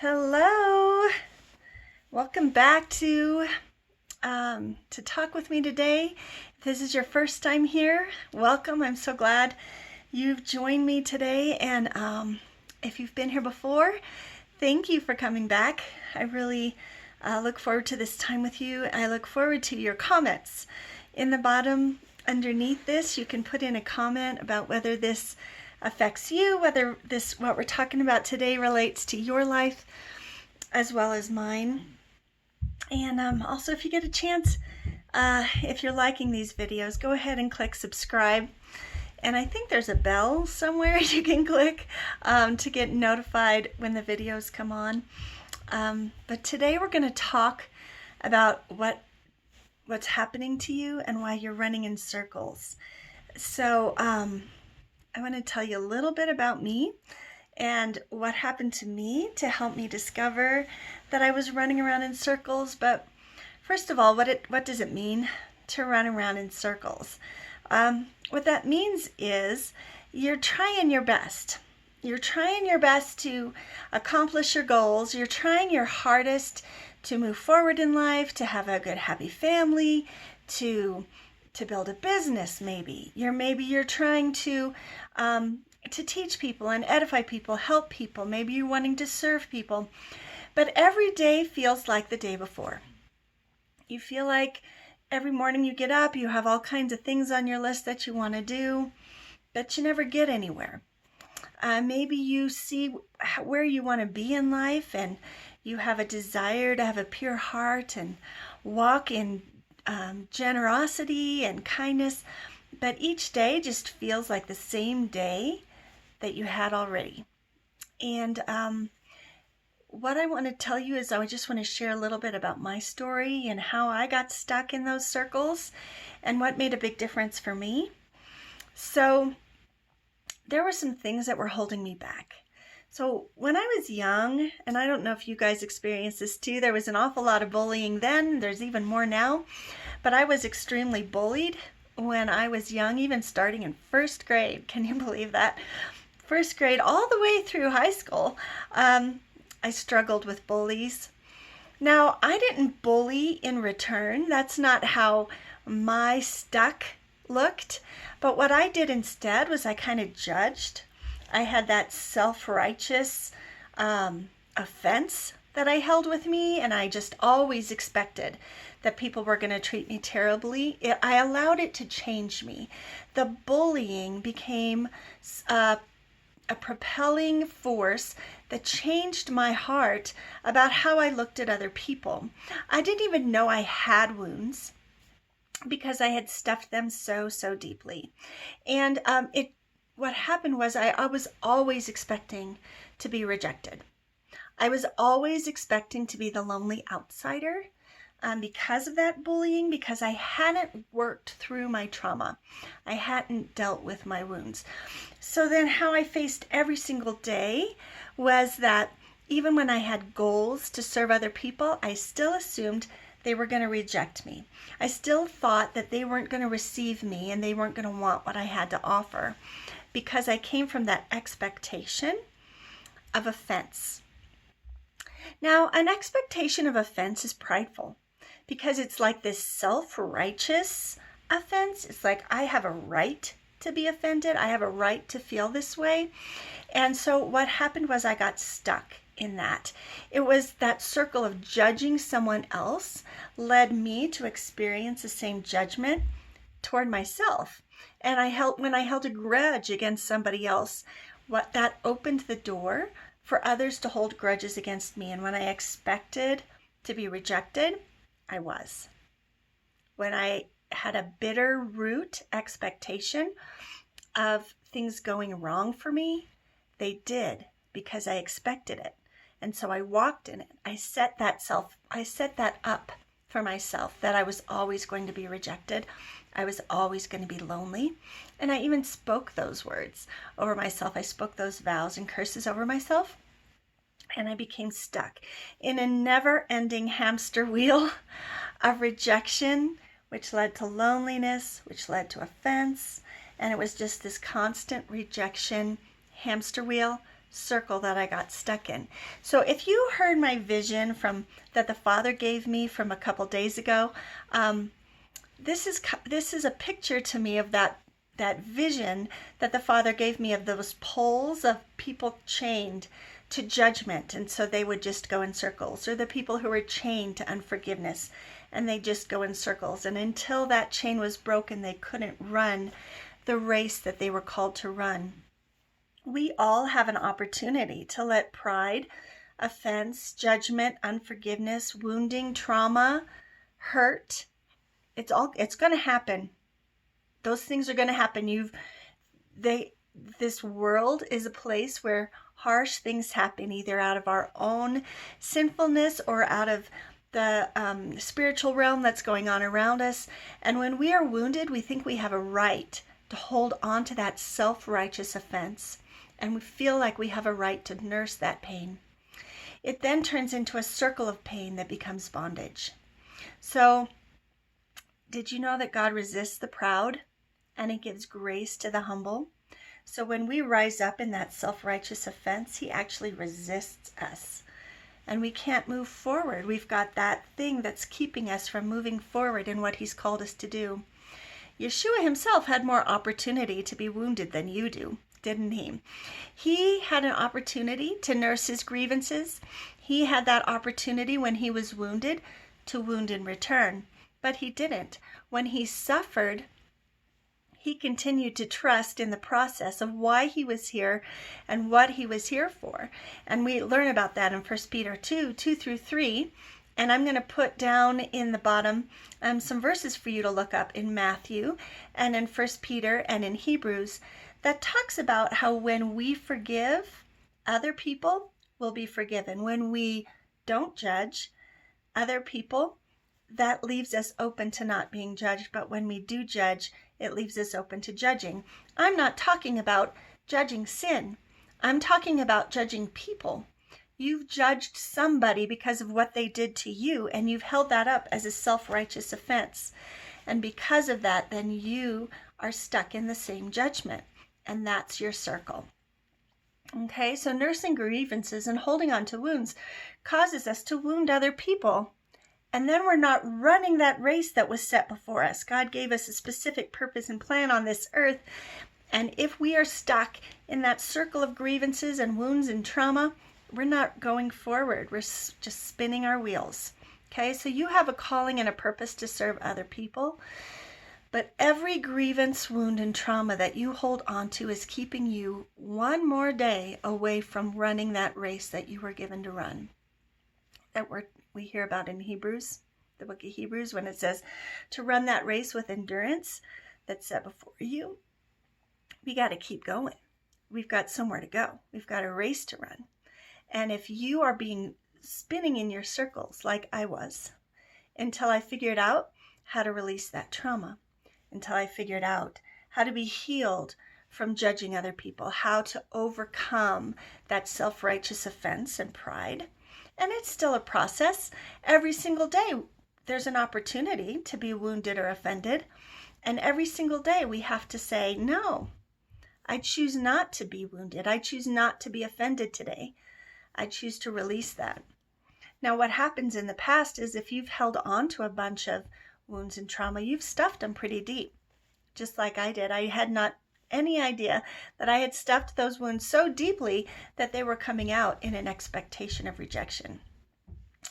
Hello, welcome back to talk with me today. If this is your first time here, welcome. I'm so glad you've joined me today. And if you've been here before, thank you for coming back. I really look forward to this time with you. I look forward to your comments. In the bottom underneath this, you can put in a comment about whether this affects you, whether what we're talking about today relates to your life as well as mine. And also, if you get a chance, if you're liking these videos, go ahead and click subscribe. And I think there's a bell somewhere you can click to get notified when the videos come on. But today we're going to talk about what's happening to you and why you're running in circles. So I want to tell you a little bit about me and what happened to me to help me discover that I was running around in circles. But first of all, what does it mean to run around in circles? What that means is you're trying your best. You're trying your best to accomplish your goals. You're trying your hardest to move forward in life, to have a good, happy family, to build a business. Maybe you're trying to teach people and edify people, help people. Maybe you're wanting to serve people. But every day feels like the day before. You feel like every morning you get up, you have all kinds of things on your list that you want to do, but you never get anywhere. Maybe you see where you want to be in life and you have a desire to have a pure heart and walk in generosity and kindness, but each day just feels like the same day that you had already. And what I want to tell you is I just want to share a little bit about my story and how I got stuck in those circles and what made a big difference for me. So there were some things that were holding me back. So when I was young, and I don't know if you guys experienced this too, there was an awful lot of bullying then. There's even more now. But I was extremely bullied when I was young, even starting in first grade. Can you believe that? First grade all the way through high school, I struggled with bullies. Now, I didn't bully in return. That's not how my stuck looked. But what I did instead was I kind of judged. I had that self-righteous offense that I held with me, and I just always expected that people were going to treat me terribly. I allowed it to change me. The bullying became a propelling force that changed my heart about how I looked at other people. I didn't even know I had wounds because I had stuffed them so deeply. And what happened was I was always expecting to be rejected. I was always expecting to be the lonely outsider because of that bullying, because I hadn't worked through my trauma. I hadn't dealt with my wounds. So then how I faced every single day was that even when I had goals to serve other people, I still assumed they were going to reject me. I still thought that they weren't going to receive me and they weren't going to want what I had to offer because I came from that expectation of offense. Now, an expectation of offense is prideful because it's like this self-righteous offense. It's like I have a right to be offended. I have a right to feel this way. And so what happened was I got stuck in that. It was that circle of judging someone else led me to experience the same judgment toward myself. And when I held a grudge against somebody else, what that opened the door for others to hold grudges against me. And when I expected to be rejected, I was. When I had a bitter root expectation of things going wrong for me, they did because I expected it. And so I walked in it. I set that up for myself, that I was always going to be rejected. I was always going to be lonely. And I even spoke those words over myself. I spoke those vows and curses over myself. And I became stuck in a never-ending hamster wheel of rejection, which led to loneliness, which led to offense. And it was just this constant rejection hamster wheel circle that I got stuck in. So if you heard my vision that the Father gave me from a couple days ago, this is a picture to me of that vision that the Father gave me of those poles of people chained to judgment, and so they would just go in circles, or the people who were chained to unforgiveness and they just go in circles, and until that chain was broken they couldn't run the race that they were called to run. We all have an opportunity to let pride, offense, judgment, unforgiveness, wounding, trauma, hurt, it's going to happen. Those things are going to happen. This world is a place where harsh things happen, either out of our own sinfulness or out of the spiritual realm that's going on around us. And when we are wounded, we think we have a right to hold on to that self-righteous offense. And we feel like we have a right to nurse that pain. It then turns into a circle of pain that becomes bondage. So, did you know that God resists the proud and He gives grace to the humble? So when we rise up in that self-righteous offense, He actually resists us. And we can't move forward. We've got that thing that's keeping us from moving forward in what He's called us to do. Yeshua Himself had more opportunity to be wounded than you do, didn't He? He had an opportunity to nurse His grievances. He had that opportunity when He was wounded to wound in return. But He didn't. When He suffered, He continued to trust in the process of why He was here and what He was here for. And we learn about that in 1 Peter 2:2-3. And I'm going to put down in the bottom some verses for you to look up in Matthew and in 1 Peter and in Hebrews that talks about how when we forgive other people, we'll be forgiven. When we don't judge other people, that leaves us open to not being judged. But when we do judge, it leaves us open to judging. I'm not talking about judging sin. I'm talking about judging people. You've judged somebody because of what they did to you, and you've held that up as a self-righteous offense. And because of that, then you are stuck in the same judgment, and that's your circle. Okay, so nursing grievances and holding on to wounds causes us to wound other people. And then we're not running that race that was set before us. God gave us a specific purpose and plan on this earth. And if we are stuck in that circle of grievances and wounds and trauma, we're not going forward. We're just spinning our wheels. Okay, so you have a calling and a purpose to serve other people. But every grievance, wound, and trauma that you hold on to is keeping you one more day away from running that race that you were given to run. That we hear about in Hebrews, the book of Hebrews, when it says to run that race with endurance that's set before you. We got to keep going. We've got somewhere to go. We've got a race to run. And if you are spinning in your circles like I was, until I figured out how to release that trauma, until I figured out how to be healed from judging other people, how to overcome that self-righteous offense and pride. And it's still a process. Every single day, there's an opportunity to be wounded or offended. And every single day, we have to say, no, I choose not to be wounded. I choose not to be offended today. I choose to release that. Now, what happens in the past is if you've held on to a bunch of wounds and trauma, you've stuffed them pretty deep, just like I did. I had not any idea that I had stuffed those wounds so deeply that they were coming out in an expectation of rejection.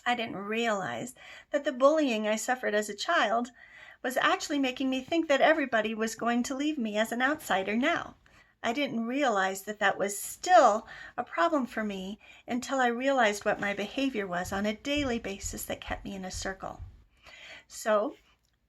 I didn't realize that the bullying I suffered as a child was actually making me think that everybody was going to leave me as an outsider now. I didn't realize that that was still a problem for me until I realized what my behavior was on a daily basis that kept me in a circle. So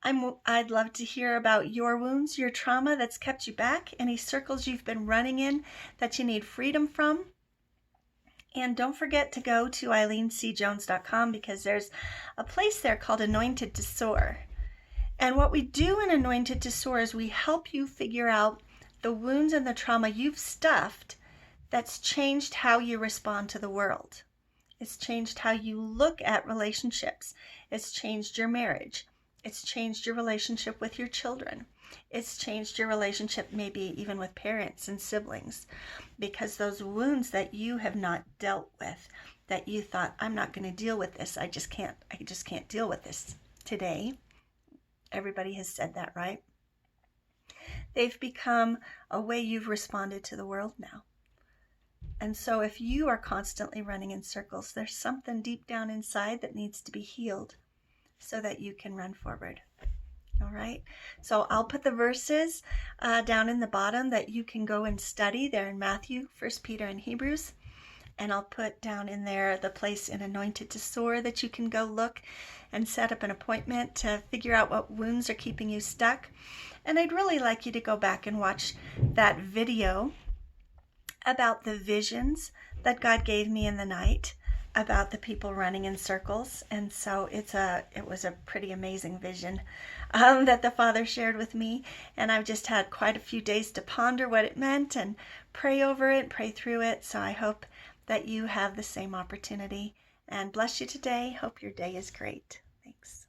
I'd love to hear about your wounds, your trauma that's kept you back, any circles you've been running in that you need freedom from. And don't forget to go to EileenCJones.com because there's a place there called Anointed to Soar. And what we do in Anointed to Soar is we help you figure out the wounds and the trauma you've stuffed that's changed how you respond to the world. It's changed how you look at relationships. It's changed your marriage. It's changed your relationship with your children. It's changed your relationship maybe even with parents and siblings. because those wounds that you have not dealt with, that you thought, I'm not going to deal with this, I just can't deal with this today. Everybody has said that, right? They've become a way you've responded to the world now. And so if you are constantly running in circles, there's something deep down inside that needs to be healed so that you can run forward. All right. So I'll put the verses down in the bottom that you can go and study. They're in Matthew, 1 Peter, and Hebrews. And I'll put down in there the place in Anointed to Soar that you can go look and set up an appointment to figure out what wounds are keeping you stuck. And I'd really like you to go back and watch that video about the visions that God gave me in the night about the people running in circles. And so it was a pretty amazing vision that the Father shared with me. And I've just had quite a few days to ponder what it meant and pray over it, pray through it. So I hope that you have the same opportunity. And bless you today. Hope your day is great. Thanks.